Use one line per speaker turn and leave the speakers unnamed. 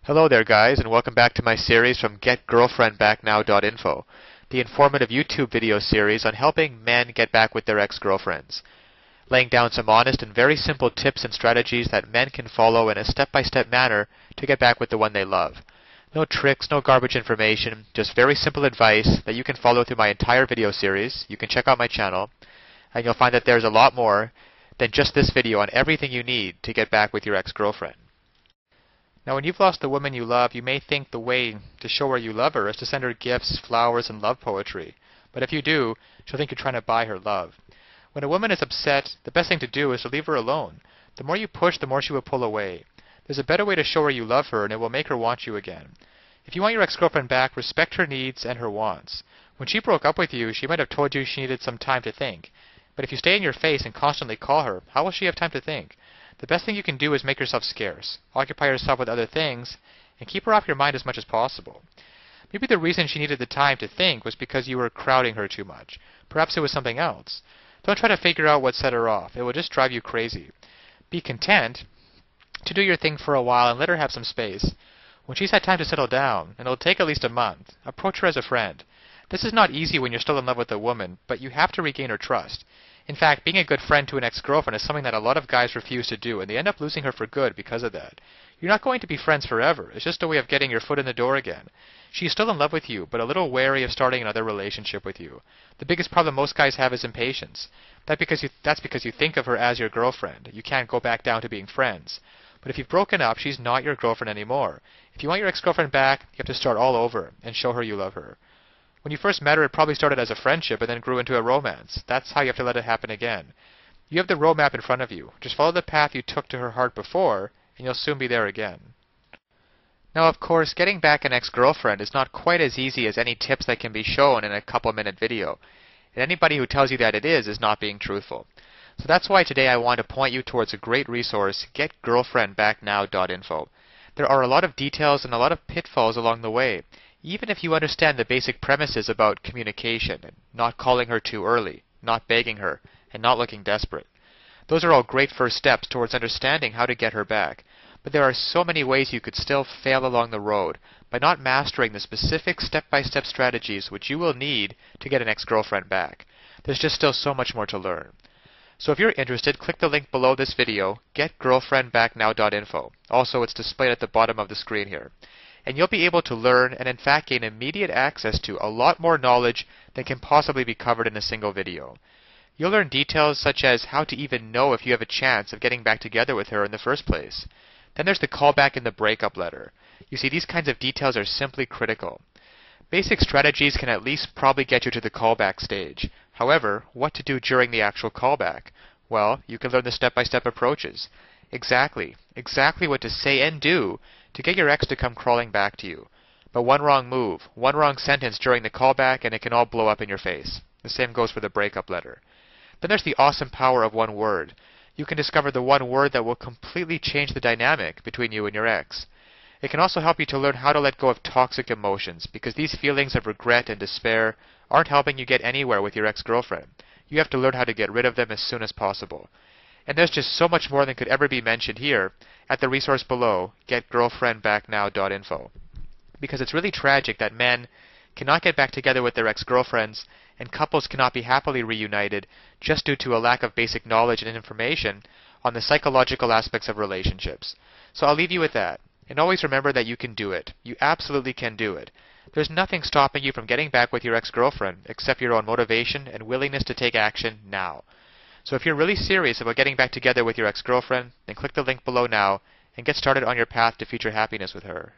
Hello there guys, and welcome back to my series from GetGirlfriendBackNow.info, the informative YouTube video series on helping men get back with their ex-girlfriends, laying down some honest and very simple tips and strategies that men can follow in a step-by-step manner to get back with the one they love. No tricks, no garbage information, just very simple advice that you can follow through my entire video series. You can check out my channel, and you'll find that there's a lot more than just this video on everything you need to get back with your ex-girlfriend. Now, when you've lost the woman you love, you may think the way to show her you love her is to send her gifts, flowers, and love poetry. But if you do, she'll think you're trying to buy her love. When a woman is upset, the best thing to do is to leave her alone. The more you push, the more she will pull away. There's a better way to show her you love her, and it will make her want you again. If you want your ex-girlfriend back, respect her needs and her wants. When she broke up with you, she might have told you she needed some time to think. But if you stay in your face and constantly call her, how will she have time to think? The best thing you can do is make yourself scarce. Occupy yourself with other things, and keep her off your mind as much as possible. Maybe the reason she needed the time to think was because you were crowding her too much. Perhaps it was something else. Don't try to figure out what set her off. It will just drive you crazy. Be content to do your thing for a while and let her have some space. When she's had time to settle down, and it'll take at least a month, approach her as a friend. This is not easy when you're still in love with a woman, but you have to regain her trust. In fact, being a good friend to an ex-girlfriend is something that a lot of guys refuse to do, and they end up losing her for good because of that. You're not going to be friends forever. It's just a way of getting your foot in the door again. She's still in love with you, but a little wary of starting another relationship with you. The biggest problem most guys have is impatience. That's because you think of her as your girlfriend. You can't go back down to being friends. But if you've broken up, she's not your girlfriend anymore. If you want your ex-girlfriend back, you have to start all over and show her you love her. When you first met her, it probably started as a friendship and then grew into a romance. That's how you have to let it happen again. You have the roadmap in front of you. Just follow the path you took to her heart before, and you'll soon be there again. Now, of course, getting back an ex-girlfriend is not quite as easy as any tips that can be shown in a couple-minute video. And anybody who tells you that it is not being truthful. So that's why today I want to point you towards a great resource, GetGirlfriendBackNow.info. There are a lot of details and a lot of pitfalls along the way. Even if you understand the basic premises about communication, and not calling her too early, not begging her, and not looking desperate. Those are all great first steps towards understanding how to get her back. But there are so many ways you could still fail along the road by not mastering the specific step-by-step strategies which you will need to get an ex-girlfriend back. There's just still so much more to learn. So if you're interested, click the link below this video, GetGirlfriendBackNow.info. Also, it's displayed at the bottom of the screen here. And you'll be able to learn and in fact gain immediate access to a lot more knowledge than can possibly be covered in a single video. You'll learn details such as how to even know if you have a chance of getting back together with her in the first place. Then there's the callback and the breakup letter. You see, these kinds of details are simply critical. Basic strategies can at least probably get you to the callback stage. However, what to do during the actual callback? Well, you can learn the step-by-step approaches. Exactly what to say and do to get your ex to come crawling back to you. But one wrong move, one wrong sentence during the callback, and it can all blow up in your face. The same goes for the breakup letter. Then there's the awesome power of one word. You can discover the one word that will completely change the dynamic between you and your ex. It can also help you to learn how to let go of toxic emotions, because these feelings of regret and despair aren't helping you get anywhere with your ex-girlfriend. You have to learn how to get rid of them as soon as possible. And there's just so much more than could ever be mentioned here at the resource below, GetGirlfriendBackNow.info. Because it's really tragic that men cannot get back together with their ex-girlfriends and couples cannot be happily reunited just due to a lack of basic knowledge and information on the psychological aspects of relationships. So I'll leave you with that. And always remember that you can do it. You absolutely can do it. There's nothing stopping you from getting back with your ex-girlfriend except your own motivation and willingness to take action now. So if you're really serious about getting back together with your ex-girlfriend, then click the link below now and get started on your path to future happiness with her.